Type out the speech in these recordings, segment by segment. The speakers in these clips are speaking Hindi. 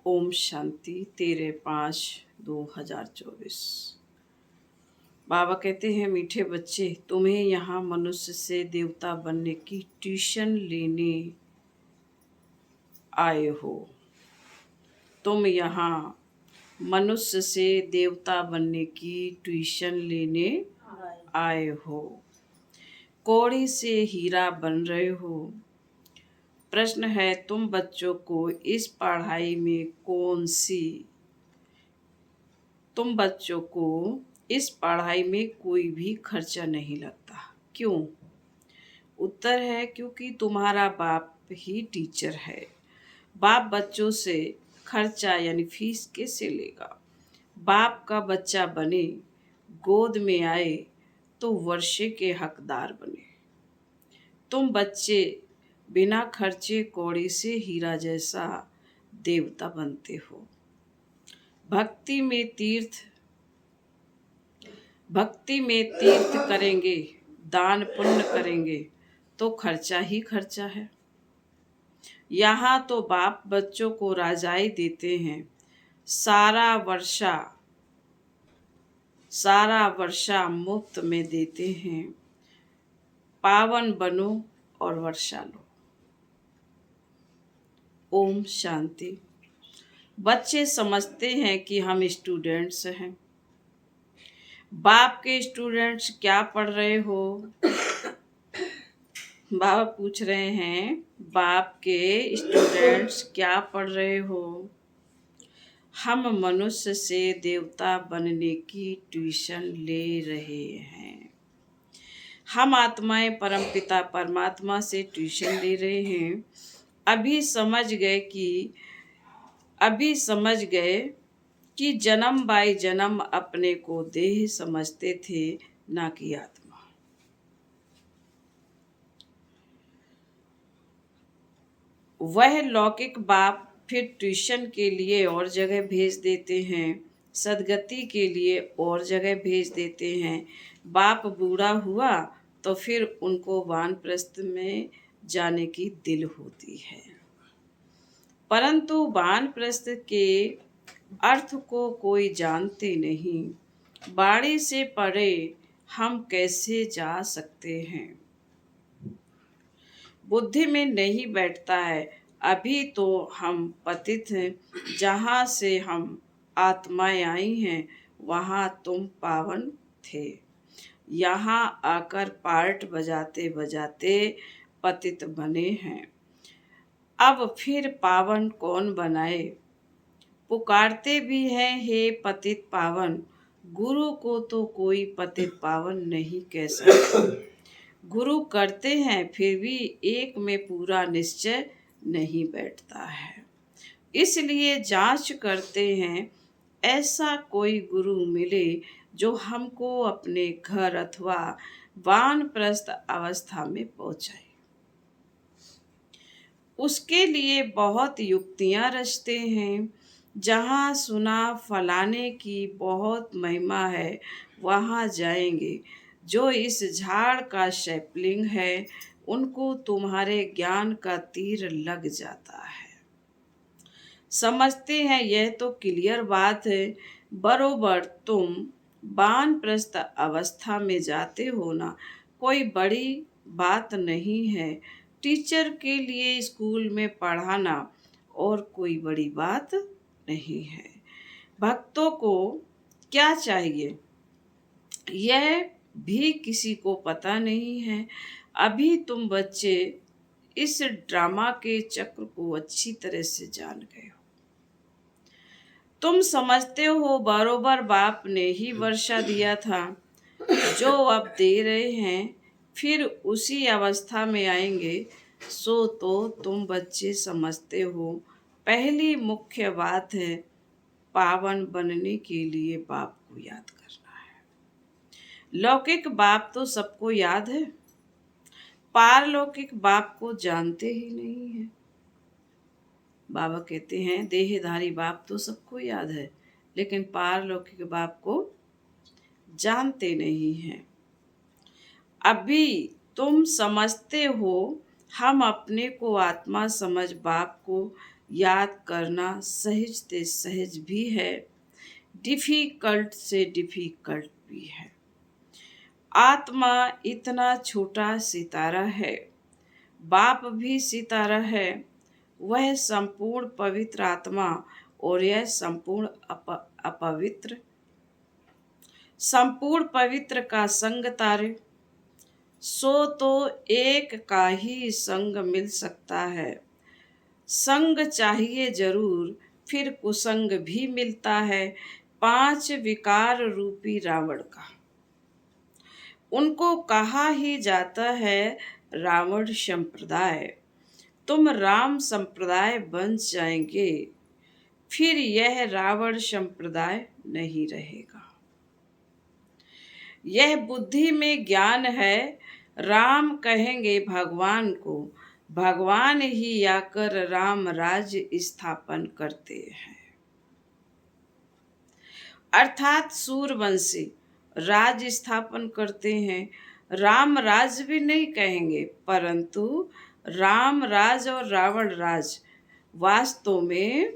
ओम शांति 13/5/2024। बाबा कहते हैं, मीठे बच्चे, तुम्हें यहाँ मनुष्य से देवता बनने की ट्यूशन लेने आए हो। तुम यहाँ मनुष्य से देवता बनने की ट्यूशन लेने आए हो। कौड़ी से हीरा बन रहे हो। प्रश्न है, तुम बच्चों को इस पढ़ाई में कोई भी खर्चा नहीं लगता। क्यों? उत्तर है, क्योंकि तुम्हारा बाप ही टीचर है। बाप बच्चों से खर्चा यानी फीस कैसे लेगा? बाप का बच्चा बने, गोद में आए तो वर्षे के हकदार बने। तुम बच्चे बिना खर्चे कौड़ी से हीरा जैसा देवता बनते हो। भक्ति में तीर्थ करेंगे, दान पुण्य करेंगे तो खर्चा ही खर्चा है। यहाँ तो बाप बच्चों को राजाई देते हैं, सारा वर्षा मुफ्त में देते हैं। पावन बनो और वर्षा लो। ओम शांति। बच्चे समझते हैं कि हम स्टूडेंट्स हैं। बाप के स्टूडेंट्स क्या पढ़ रहे हो? बाबा पूछ रहे हैं, बाप के स्टूडेंट्स क्या पढ़ रहे हो? हम मनुष्य से देवता बनने की ट्यूशन ले रहे हैं। हम आत्माएं परमपिता परमात्मा से ट्यूशन ले रहे हैं। अभी समझ गए कि जन्म बाई जन्म अपने को देह समझते थे, ना कि आत्मा। वह लौकिक बाप फिर ट्यूशन के लिए और जगह भेज देते हैं, सदगति के लिए और जगह भेज देते हैं। बाप बूढ़ा हुआ तो फिर उनको वानप्रस्थ में जाने की दिल होती है, परंतु वानप्रस्थ के अर्थ को कोई जानते नहीं। बाड़ी से परे हम कैसे जा सकते हैं? बुद्धि में नहीं बैठता है। अभी तो हम पतित हैं। जहाँ से हम आत्माएं आई हैं वहाँ तुम पावन थे। यहाँ आकर पार्ट बजाते बजाते पतित बने हैं। अब फिर पावन कौन बनाए? पुकारते भी हैं, हे पतित पावन। गुरु को तो कोई पतित पावन नहीं कह सकता। गुरु करते हैं, फिर भी एक में पूरा निश्चय नहीं बैठता है। इसलिए जांच करते हैं, ऐसा कोई गुरु मिले जो हमको अपने घर अथवा वानप्रस्थ अवस्था में पहुंचाए। उसके लिए बहुत युक्तियां रचते हैं। जहाँ सुना फलाने की बहुत महिमा है, वहाँ जाएंगे। जो इस झाड़ का सैपलिंग है, उनको तुम्हारे ज्ञान का तीर लग जाता है। समझते हैं, यह तो क्लियर बात है। बरोबर तुम वानप्रस्थ अवस्था में जाते हो ना, कोई बड़ी बात नहीं है। टीचर के लिए स्कूल में पढ़ाना और कोई बड़ी बात नहीं है। भक्तों को क्या चाहिए, यह भी किसी को पता नहीं है। अभी तुम बच्चे इस ड्रामा के चक्र को अच्छी तरह से जान गए हो। तुम समझते हो बरोबर बाप ने ही वर्षा दिया था, जो अब दे रहे हैं, फिर उसी अवस्था में आएंगे। सो तो तुम बच्चे समझते हो। पहली मुख्य बात है, पावन बनने के लिए बाप को याद करना है। लौकिक बाप तो सबको याद है, पारलौकिक बाप को जानते ही नहीं है। बाबा कहते हैं, देहधारी बाप तो सबको याद है, लेकिन पारलौकिक बाप को जानते नहीं हैं। अभी तुम समझते हो, हम अपने को आत्मा समझ बाप को याद करना सहज से सहज भी है, डिफिकल्ट से डिफिकल्ट भी है। आत्मा इतना छोटा सितारा है, बाप भी सितारा है, वह संपूर्ण पवित्र आत्मा और यह संपूर्ण अपवित्र, संपूर्ण पवित्र का संग तारे, सो तो एक का ही संग मिल सकता है। संग चाहिए जरूर, फिर कुसंग भी मिलता है। 5 विकार रूपी रावण का, उनको कहा ही जाता है रावण संप्रदाय। तुम राम संप्रदाय बन जाएंगे, फिर यह रावण संप्रदाय नहीं रहेगा। यह बुद्धि में ज्ञान है, राम कहेंगे भगवान को, भगवान ही आकर राम राज्य स्थापन करते हैं। अर्थात सूर्यवंशी राज्य स्थापन करते हैं। राम राज भी नहीं कहेंगे, परंतु राम राज और रावण राज वास्तव में,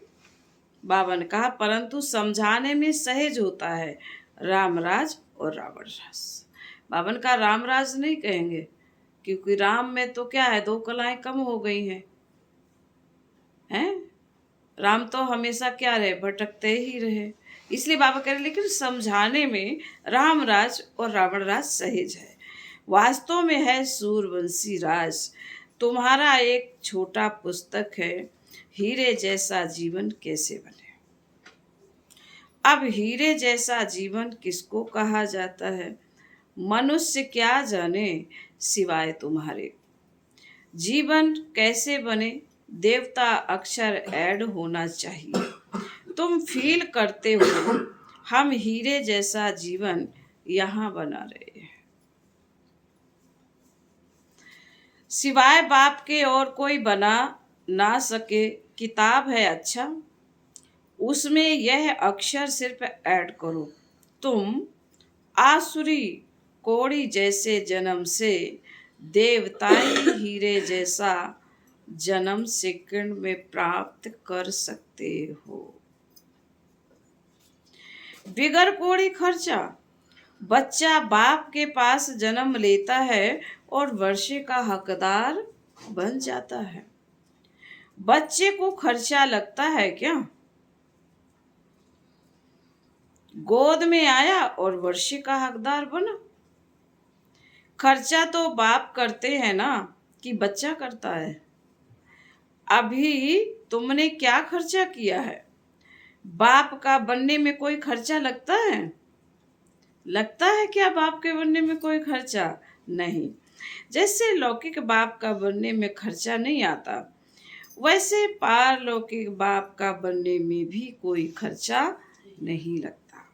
बाबा ने कहा, परंतु समझाने में सहज होता है राम राज और रावण राज। बाबा ने कहा राम राज नहीं कहेंगे, क्योंकि राम में तो क्या है, 2 कलाएं कम हो गई हैं। राम तो हमेशा क्या रहे, भटकते ही रहे। इसलिए बाबा कह रहे लेकिन समझाने में राम राज और रावण राज सहज है। वास्तव में है सूर्यवंशी राज। तुम्हारा एक छोटा पुस्तक है, हीरे जैसा जीवन कैसे बने। अब हीरे जैसा जीवन किसको कहा जाता है, मनुष्य क्या जाने सिवाय तुम्हारे। जीवन कैसे बने, देवता अक्षर ऐड होना चाहिए। तुम फील करते हो हम हीरे जैसा जीवन यहाँ बना रहे हैं, सिवाय बाप के और कोई बना ना सके। किताब है अच्छा, उसमें यह अक्षर सिर्फ ऐड करो। तुम आसुरी कोड़ी जैसे जन्म से देवताई हीरे जैसा जन्म सेकंड में प्राप्त कर सकते हो। बिगर कोड़ी खर्चा बच्चा बाप के पास जन्म लेता है और वर्षे का हकदार बन जाता है। बच्चे को खर्चा लगता है क्या, गोद में आया और वर्षे का हकदार बना। खर्चा तो बाप करते हैं ना, कि बच्चा करता है। अभी तुमने क्या खर्चा किया है, बाप का बनने में कोई खर्चा लगता है, लगता है क्या बाप के बनने में कोई खर्चा नहीं। जैसे लौकिक बाप का बनने में खर्चा नहीं आता, वैसे पारलौकिक बाप का बनने में भी कोई खर्चा नहीं लगता।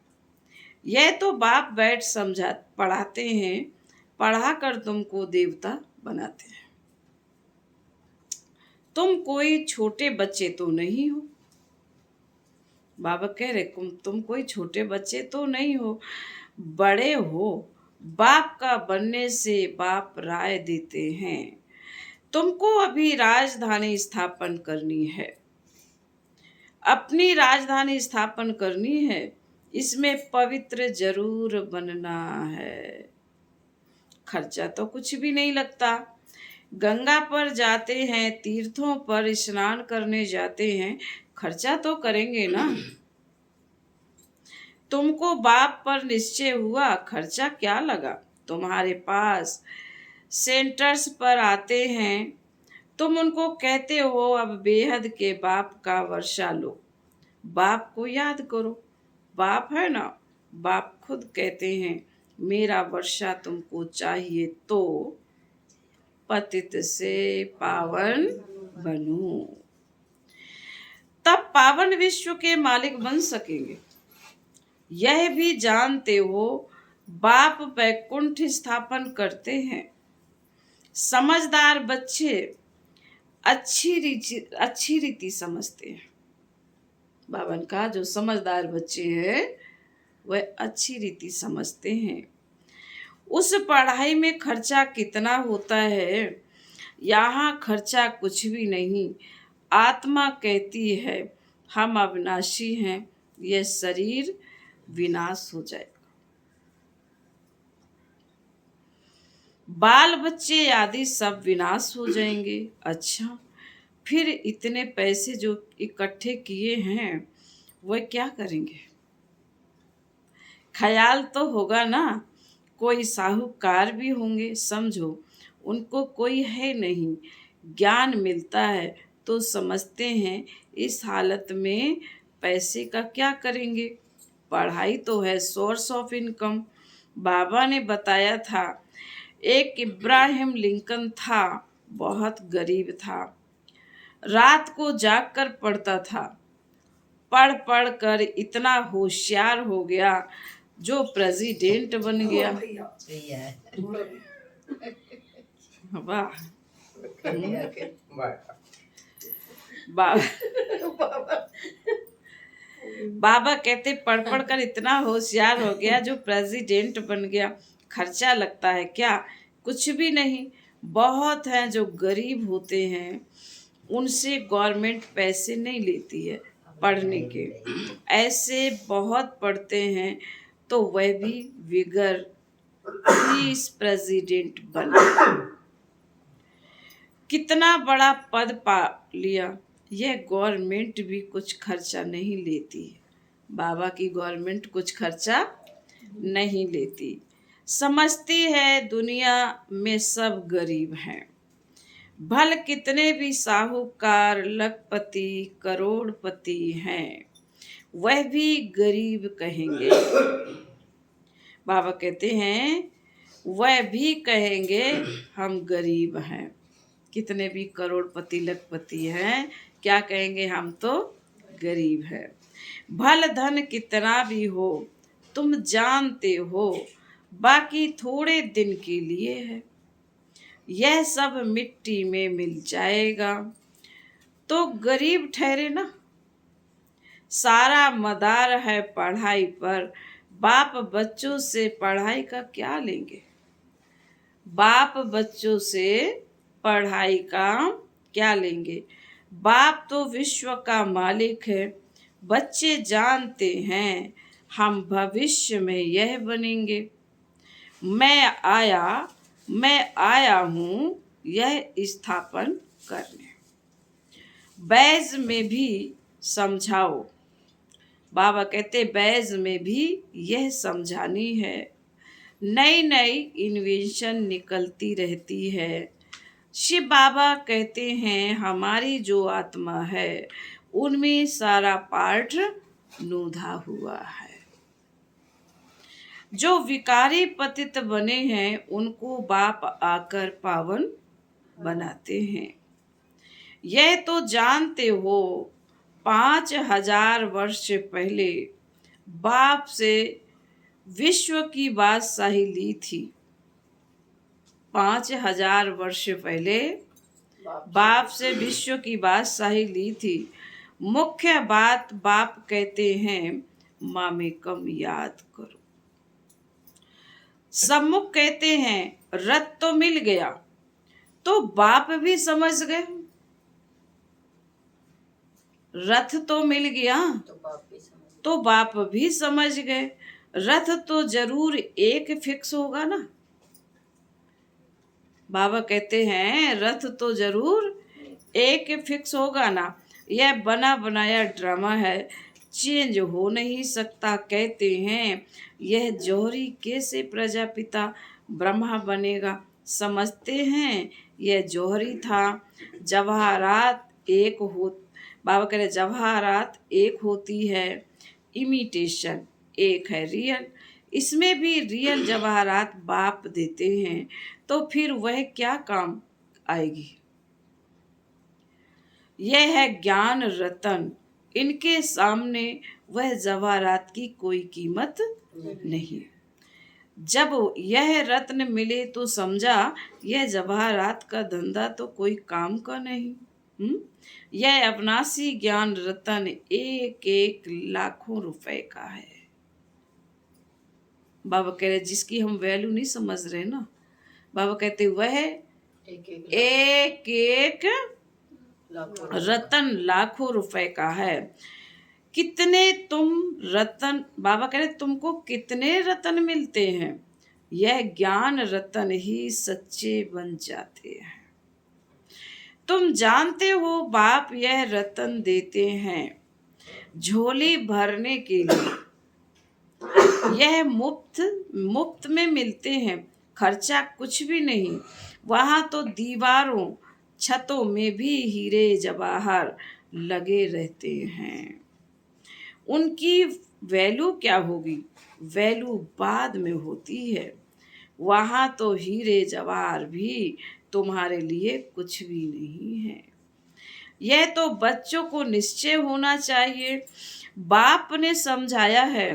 यह तो बाप बैठ समझा पढ़ाते हैं, पढ़ाकर तुमको देवता बनाते हैं। तुम कोई छोटे बच्चे तो नहीं हो। बाबा कह रहे तुम कोई छोटे बच्चे तो नहीं हो, बड़े हो। बाप का बनने से बाप राय देते हैं। तुमको अभी राजधानी स्थापन करनी है, अपनी राजधानी स्थापन करनी है। इसमें पवित्र जरूर बनना है। खर्चा तो कुछ भी नहीं लगता। गंगा पर जाते हैं, तीर्थों पर स्नान करने जाते हैं, खर्चा तो करेंगे ना। तुमको बाप पर निश्चय हुआ, खर्चा क्या लगा तुम्हारे पास। सेंटर्स पर आते हैं, तुम उनको कहते हो अब बेहद के बाप का वर्षा लो। बाप को याद करो, बाप है ना। बाप खुद कहते हैं मेरा वर्षा तुमको चाहिए तो पतित से पावन बनो, तब पावन विश्व के मालिक बन सकेंगे। यह भी जानते हो बाप वैकुंठ स्थापन करते हैं। समझदार बच्चे अच्छी रीति समझते हैं। बाबा ने कहा जो समझदार बच्चे हैं वह अच्छी रीति समझते हैं। उस पढ़ाई में खर्चा कितना होता है, यहाँ खर्चा कुछ भी नहीं। आत्मा कहती है हम अविनाशी हैं, यह शरीर विनाश हो जाएगा। बाल बच्चे आदि सब विनाश हो जाएंगे। अच्छा, फिर इतने पैसे जो इकट्ठे किए हैं वह क्या करेंगे? ख्याल तो होगा ना, कोई साहूकार भी होंगे, समझो उनको कोई है नहीं। ज्ञान मिलता है तो समझते हैं इस हालत में पैसे का क्या करेंगे। पढ़ाई तो है सोर्स ऑफ इनकम। बाबा ने बताया था, एक इब्राहिम लिंकन था, बहुत गरीब था, रात को जागकर पढ़ता था। पढ़ पढ़ कर इतना होशियार हो गया जो प्रेसिडेंट बन गया। वाह। बाबा कहते पढ़ पढ़ कर इतना होशियार हो गया जो प्रेसिडेंट बन गया। खर्चा लगता है क्या? कुछ भी नहीं। बहुत हैं जो गरीब होते हैं, उनसे गवर्नमेंट पैसे नहीं लेती है पढ़ने के। ऐसे बहुत पढ़ते हैं तो वह भी विगर इस प्रेसिडेंट बन कितना बड़ा पद पा लिया। यह गवर्नमेंट भी कुछ खर्चा नहीं लेती। बाबा की गवर्नमेंट कुछ खर्चा नहीं लेती। समझती है दुनिया में सब गरीब हैं। भल कितने भी साहूकार लखपति करोड़पति हैं, वह भी गरीब कहेंगे। बाबा कहते हैं वह भी कहेंगे हम गरीब हैं। कितने भी करोड़पति लखपति हैं, क्या कहेंगे? हम तो गरीब हैं। भल धन कितना भी हो तुम जानते हो, बाकी थोड़े दिन के लिए है, यह सब मिट्टी में मिल जाएगा। तो गरीब ठहरे ना। सारा मदार है पढ़ाई पर, बाप बच्चों से पढ़ाई का क्या लेंगे? बाप बच्चों से पढ़ाई का क्या लेंगे? बाप तो विश्व का मालिक है। बच्चे जानते हैं हम भविष्य में यह बनेंगे। मैं आया हूँ यह स्थापन करने। बैज में भी समझाओ। बाबा कहते बैज में भी यह समझानी है। नई नई इन्वेंशन निकलती रहती है। शिव बाबा कहते हैं हमारी जो आत्मा है उनमें सारा पार्ट नूधा हुआ है। जो विकारी पतित बने हैं उनको बाप आकर पावन बनाते हैं। यह तो जानते हो 5000 वर्ष पहले बाप से विश्व की बादशाही ली थी। 5000 वर्ष पहले बाप से विश्व की बादशाही ली थी। मुख्य बात बाप कहते हैं माँ में कम याद करो। सम्मुख कहते हैं रथ तो मिल गया, तो बाप भी समझ गए। रथ तो मिल गया तो बाप भी समझ गए। रथ तो जरूर एक फिक्स होगा ना। बाबा कहते हैं रथ तो जरूर एक फिक्स होगा ना। यह बना बनाया ड्रामा है, चेंज हो नहीं सकता। कहते हैं यह जौहरी कैसे प्रजापिता ब्रह्मा बनेगा। समझते हैं यह जौहरी था। जवाहरात एक हो बाबा कह रहे जवाहरात एक होती है, इमिटेशन एक है रियल। इसमें भी रियल जवाहरात बाप देते हैं, तो फिर वह क्या काम आएगी। यह है ज्ञान रतन, इनके सामने वह जवाहरात की कोई कीमत नहीं। जब यह रत्न मिले तो समझा यह जवाहरात का धंधा तो कोई काम का नहीं। यह अविनाशी ज्ञान रतन एक एक लाखों रुपए का है। बाबा कह रहे जिसकी हम वैल्यू नहीं समझ रहे ना, बाबा कहते वह एक एक रतन लाखों रुपए का है। कितने तुम रतन, बाबा कह रहे तुमको कितने रतन मिलते हैं, यह ज्ञान रतन ही सच्चे बन जाते हैं। तुम जानते हो बाप यह रतन देते हैं झोली भरने के लिए, यह मुफ्त मुफ्त में मिलते हैं, खर्चा कुछ भी नहीं। वहां तो दीवारों छतों में भी हीरे जवाहर लगे रहते हैं। उनकी वैल्यू क्या होगी, वैल्यू बाद में होती है। वहां तो हीरे जवाहर भी तुम्हारे लिए कुछ भी नहीं है। यह तो बच्चों को निश्चय होना चाहिए। बाप ने समझाया है,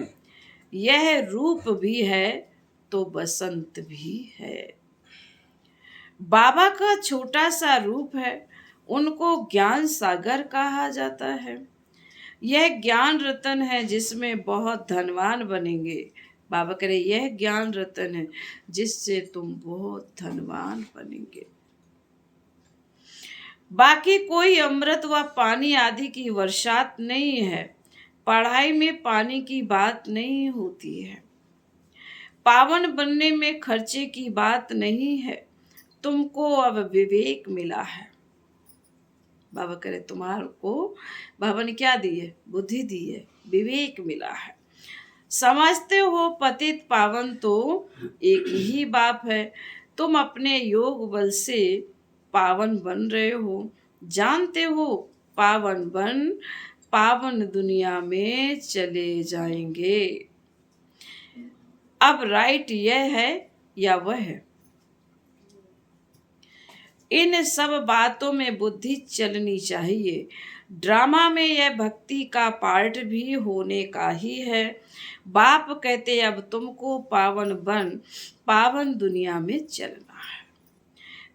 यह रूप भी है तो बसंत भी है। बाबा का छोटा सा रूप है, उनको ज्ञान सागर कहा जाता है। यह ज्ञान रतन है जिसमें बहुत धनवान बनेंगे। बाबा कह रहे यह ज्ञान रतन है जिससे तुम बहुत धनवान बनेंगे। बाकी कोई अमृत व पानी आदि की वर्षात नहीं है। पढ़ाई में पानी की बात नहीं होती है। पावन बनने में खर्चे की बात नहीं है। तुमको अब विवेक मिला है। बाबा कह रहे तुम्हारे को बाबा ने क्या दी है, बुद्धि दी है, विवेक मिला है। समझते हो पतित पावन तो एक ही बाप है। तुम अपने योग बल से पावन बन रहे हो। जानते हो पावन बन पावन दुनिया में चले जाएंगे। अब राइट यह है या वह है, इन सब बातों में बुद्धि चलनी चाहिए। ड्रामा में यह भक्ति का पार्ट भी होने का ही है। बाप कहते अब तुमको पावन बन पावन दुनिया में चलना है।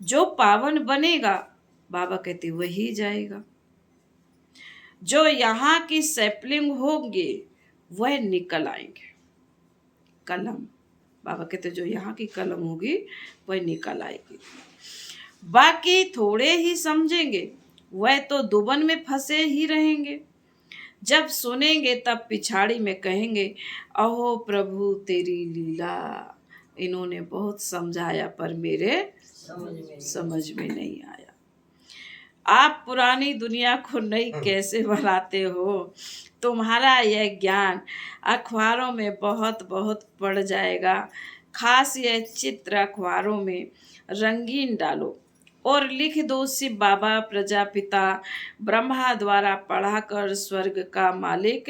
जो पावन बनेगा बाबा कहते वही जाएगा। जो यहाँ की सैपलिंग होंगे वह निकल आएंगे। कलम, बाबा कहते जो यहाँ की कलम होगी वह निकल आएगी। बाकी थोड़े ही समझेंगे, वह तो दुबन में फंसे ही रहेंगे। जब सुनेंगे तब पिछाड़ी में कहेंगे अहो प्रभु तेरी लीला। इन्होंने बहुत समझाया पर मेरे समझ में नहीं आया। आप पुरानी दुनिया को नई कैसे बनाते हो। तुम्हारा यह ज्ञान अखबारों में बहुत बहुत पड़ जाएगा। खास यह चित्र अखबारों में रंगीन डालो और लिख दो शिव बाबा प्रजापिता ब्रह्मा द्वारा पढ़ाकर स्वर्ग का मालिक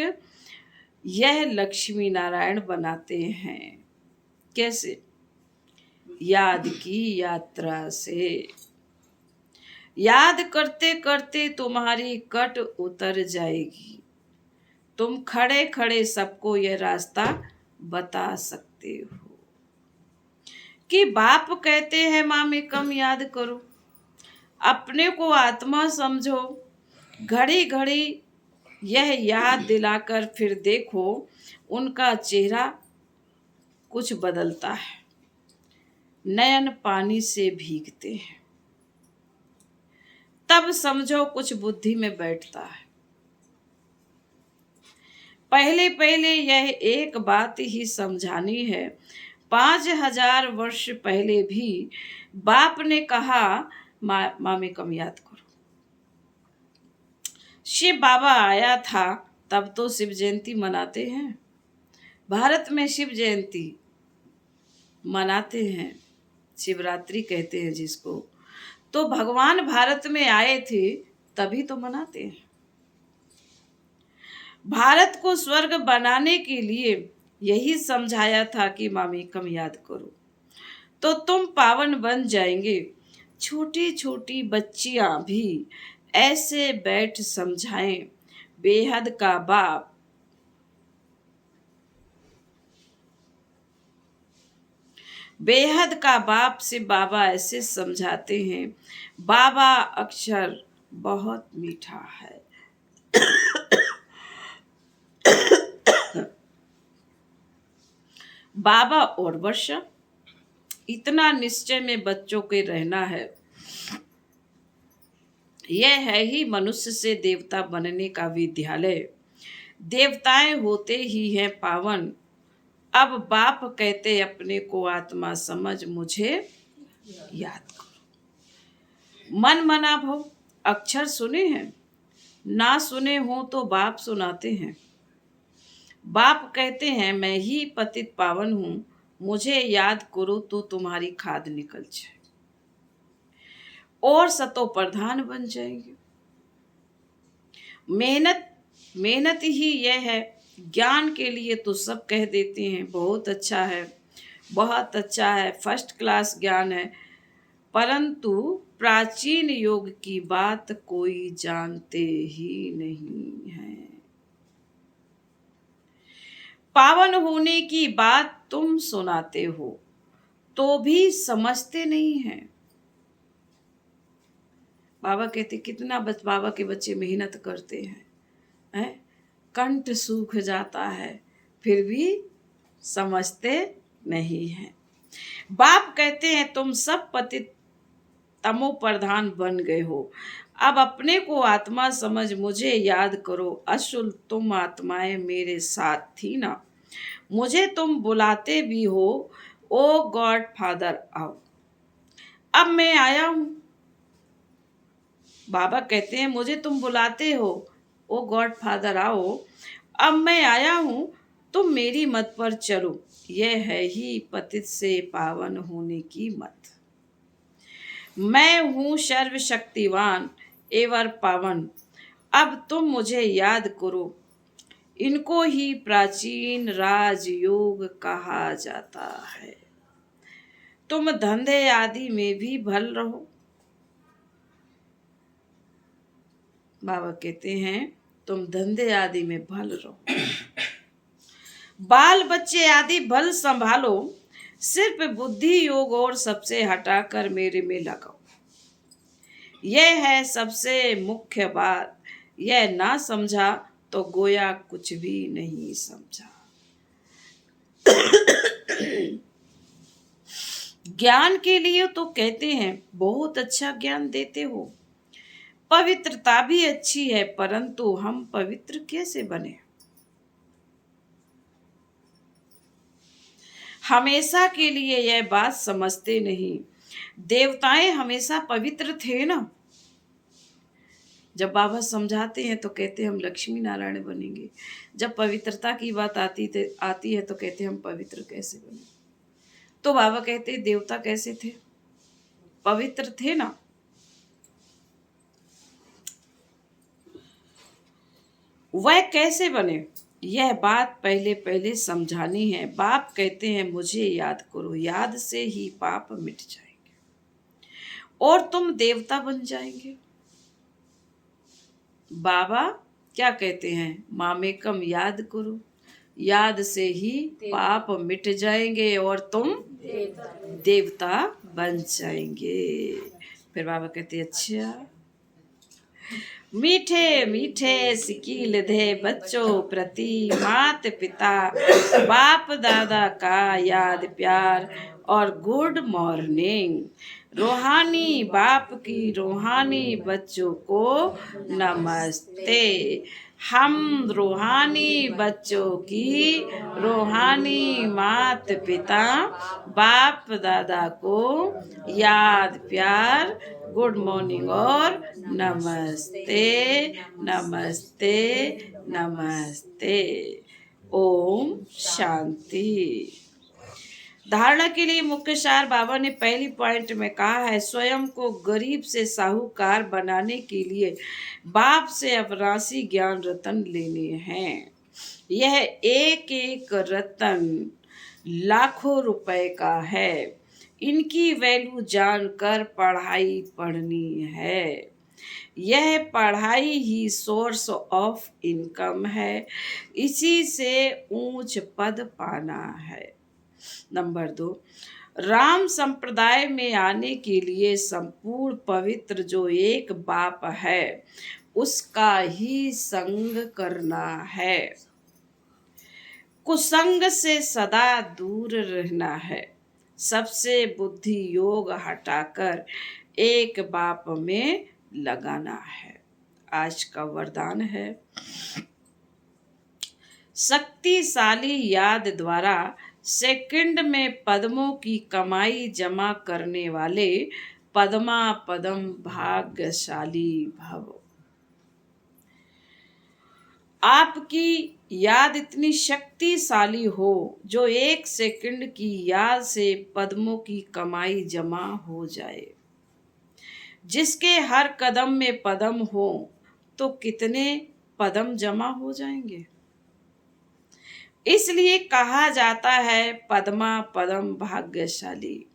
यह लक्ष्मी नारायण बनाते हैं। कैसे, याद की यात्रा से। याद करते करते तुम्हारी कट उतर जाएगी। तुम खड़े खड़े सबको यह रास्ता बता सकते हो कि बाप कहते हैं माँ में कम याद करो, अपने को आत्मा समझो। घड़ी घड़ी यह याद दिलाकर फिर देखो उनका चेहरा कुछ बदलता है, नयन पानी से भीगते हैं। तब समझो कुछ बुद्धि में बैठता है। पहले पहले यह एक बात ही समझानी है। 5000 वर्ष पहले भी बाप ने कहा माँ में कम याद करो। शिव बाबा आया था तब तो शिव जयंती मनाते हैं। भारत में शिव जयंती मनाते हैं, शिवरात्रि कहते हैं जिसको। तो भगवान भारत में आए थे तभी तो मनाते हैं। भारत को स्वर्ग बनाने के लिए यही समझाया था कि मामी कम याद करो तो तुम पावन बन जाएंगे। छोटी छोटी बच्चियां भी ऐसे बैठ समझाएं। बेहद का बाप बेहद का बाप से बाबा ऐसे समझाते हैं। बाबा अक्षर बहुत मीठा है। बाबा और वर्षा, इतना निश्चय में बच्चों के रहना है। यह है ही मनुष्य से देवता बनने का विद्यालय। देवताएं होते ही हैं पावन। अब बाप कहते अपने को आत्मा समझ मुझे याद करो। मन मना भव अक्षर सुने हैं, ना सुने हो तो बाप सुनाते हैं। बाप कहते हैं मैं ही पतित पावन हूं, मुझे याद करो तो तुम्हारी खाद निकल जाए और सतो प्रधान बन जाएंगे। मेहनत मेहनत ही यह है। ज्ञान के लिए तो सब कह देते हैं बहुत अच्छा है, बहुत अच्छा है, फर्स्ट क्लास ज्ञान है, परंतु प्राचीन योग की बात कोई जानते ही नहीं है। पावन होने की बात तुम सुनाते हो तो भी समझते नहीं हैं। बाबा कहते कितना बाबा के बच्चे मेहनत करते हैं, कंठ सूख जाता है फिर भी समझते नहीं हैं। बाप कहते हैं तुम सब पतित तमो प्रधान बन गए हो, अब अपने को आत्मा समझ मुझे याद करो। अशुल तुम आत्माएं मेरे साथ थी ना, मुझे तुम बुलाते भी हो, ओ गॉड फादर आओ। अब मैं आया हूं। बाबा कहते हैं मुझे तुम बुलाते हो, ओ गॉड फादर आओ। अब मैं आया हूं, तुम मेरी मत पर चलो। यह है ही पतित से पावन होने की मत। मैं हूं सर्वशक्तिवान एवं पावन, अब तुम मुझे याद करो। इनको ही प्राचीन राजयोग कहा जाता है। तुम धंधे आदि में भी भल रहो। बाबा कहते हैं तुम धंधे आदि में भल रहो, बाल बच्चे आदि भल संभालो, सिर्फ बुद्धि योग और सबसे हटाकर मेरे में लगाओ। यह है सबसे मुख्य बात। यह ना समझा तो गोया कुछ भी नहीं समझा। ज्ञान के लिए तो कहते हैं बहुत अच्छा ज्ञान देते हो, पवित्रता भी अच्छी है, परंतु हम पवित्र कैसे बने? हमेशा के लिए यह बात समझते नहीं। देवताएं हमेशा पवित्र थे ना। जब बाबा समझाते हैं तो कहते हैं हम लक्ष्मी नारायण बनेंगे, जब पवित्रता की बात आती है तो कहते हैं हम पवित्र कैसे बने? तो बाबा कहते हैं देवता कैसे थे? पवित्र थे ना। वह कैसे बने, यह बात पहले पहले समझानी है। बाप कहते हैं मुझे याद करो, याद से ही पाप मिट जाएंगे और तुम देवता बन जाएंगे। बाबा क्या कहते हैं? मामेकम याद करो, याद से ही पाप मिट जाएंगे और तुम देवता बन जाएंगे। फिर बाबा कहते हैं अच्छा, मीठे मीठे सिकील दे बच्चों प्रति, मात पिता बाप दादा का याद प्यार और गुड मॉर्निंग। रूहानी बाप की रूहानी बच्चों को नमस्ते। हम रूहानी बच्चों की रूहानी मात पिता बाप दादा को याद प्यार गुड मॉर्निंग और नमस्ते नमस्ते नमस्ते। ओम शांति। धारणा के लिए मुख्य सार बाबा ने पहली पॉइंट में कहा है, स्वयं को गरीब से साहूकार बनाने के लिए बाप से अविनाशी ज्ञान रतन लेने हैं। यह एक एक रतन लाखों रुपए का है। इनकी वैल्यू जानकर पढ़ाई पढ़नी है। यह पढ़ाई ही सोर्स ऑफ इनकम है, इसी से ऊंच पद पाना है। नंबर 2, राम संप्रदाय में आने के लिए संपूर्ण पवित्र जो एक बाप है उसका ही संग करना है। कुसंग से सदा दूर रहना है। सबसे बुद्धि योग हटाकर एक बाप में लगाना है। आज का वरदान है, शक्तिशाली याद द्वारा सेकंड में पद्मों की कमाई जमा करने वाले पद्मा पदम भाग्यशाली भव। आपकी याद इतनी शक्तिशाली हो जो 1 सेकंड की याद से पद्मों की कमाई जमा हो जाए। जिसके हर कदम में पद्म हो तो कितने पद्म जमा हो जाएंगे। इसलिए कहा जाता है पद्मा पदम भाग्यशाली।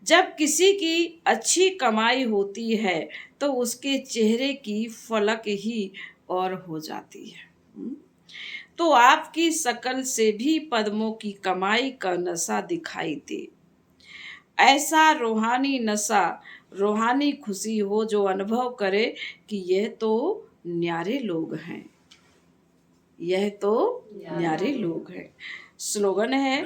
जब किसी की अच्छी कमाई होती है तो उसके चेहरे की फलक ही और हो जाती है। तो आपकी शकल से भी पद्मों की कमाई का नशा दिखाई दे। ऐसा रूहानी नशा, रूहानी खुशी हो जो अनुभव करे कि यह तो न्यारे लोग हैं, यह तो न्यारे लोग हैं। स्लोगन है,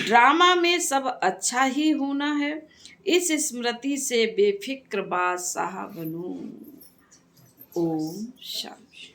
ड्रामा में सब अच्छा ही होना है, इस स्मृति से बेफिक्र बादशाह बनूं। ओम शांति।